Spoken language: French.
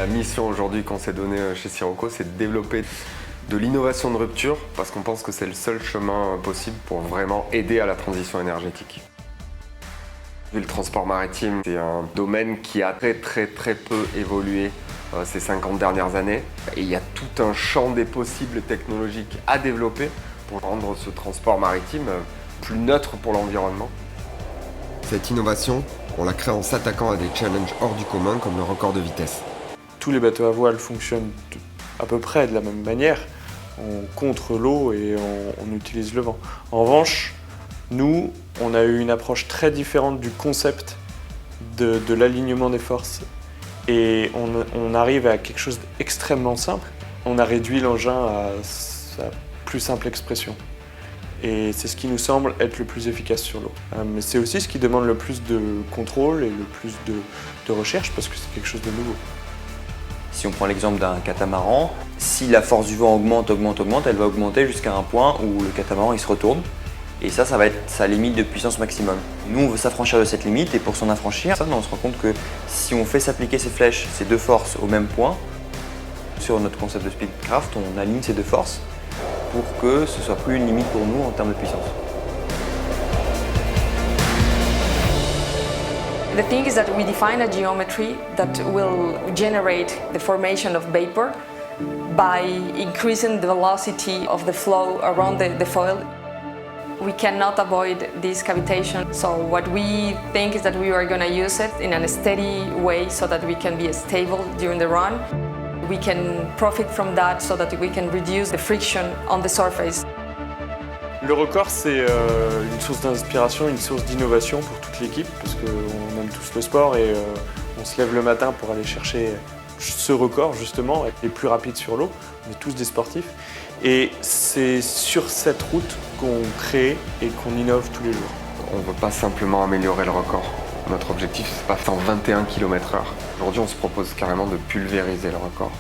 La mission aujourd'hui qu'on s'est donnée chez Sirocco, c'est de développer de l'innovation de rupture parce qu'on pense que c'est le seul chemin possible pour vraiment aider à la transition énergétique. Le transport maritime, c'est un domaine qui a très peu évolué ces 50 dernières années. Et il y a tout un champ des possibles technologiques à développer pour rendre ce transport maritime plus neutre pour l'environnement. Cette innovation, on la crée en s'attaquant à des challenges hors du commun comme le record de vitesse. Tous les bateaux à voile fonctionnent à peu près de la même manière. On contre l'eau et on utilise le vent. En revanche, nous, on a eu une approche très différente du concept de l'alignement des forces. Et on arrive à quelque chose d'extrêmement simple. On a réduit l'engin à sa plus simple expression. Et c'est ce qui nous semble être le plus efficace sur l'eau. Mais c'est aussi ce qui demande le plus de contrôle et le plus de recherche parce que c'est quelque chose de nouveau. Si on prend l'exemple d'un catamaran, si la force du vent augmente, elle va augmenter jusqu'à un point où le catamaran il se retourne. Et ça va être sa limite de puissance maximum. Nous, on veut s'affranchir de cette limite et pour s'en affranchir, on se rend compte que si on fait s'appliquer ces flèches, ces deux forces au même point, sur notre concept de Speedcraft, on aligne ces deux forces pour que ce ne soit plus une limite pour nous en termes de puissance. The thing is that we define a geometry that will generate the formation of vapor by increasing the velocity of the flow around the foil. We cannot avoid this cavitation, so what we think is that we are going to use it in a steady way so that we can be stable during the run. We can profit from that so that we can reduce the friction on the surface. Le record, c'est une source d'inspiration, une source d'innovation pour toute l'équipe parce qu'on aime tous le sport et on se lève le matin pour aller chercher ce record justement, être les plus rapides sur l'eau. On est tous des sportifs et c'est sur cette route qu'on crée et qu'on innove tous les jours. On ne veut pas simplement améliorer le record. Notre objectif, c'est pas 121 km/h. Aujourd'hui, on se propose carrément de pulvériser le record.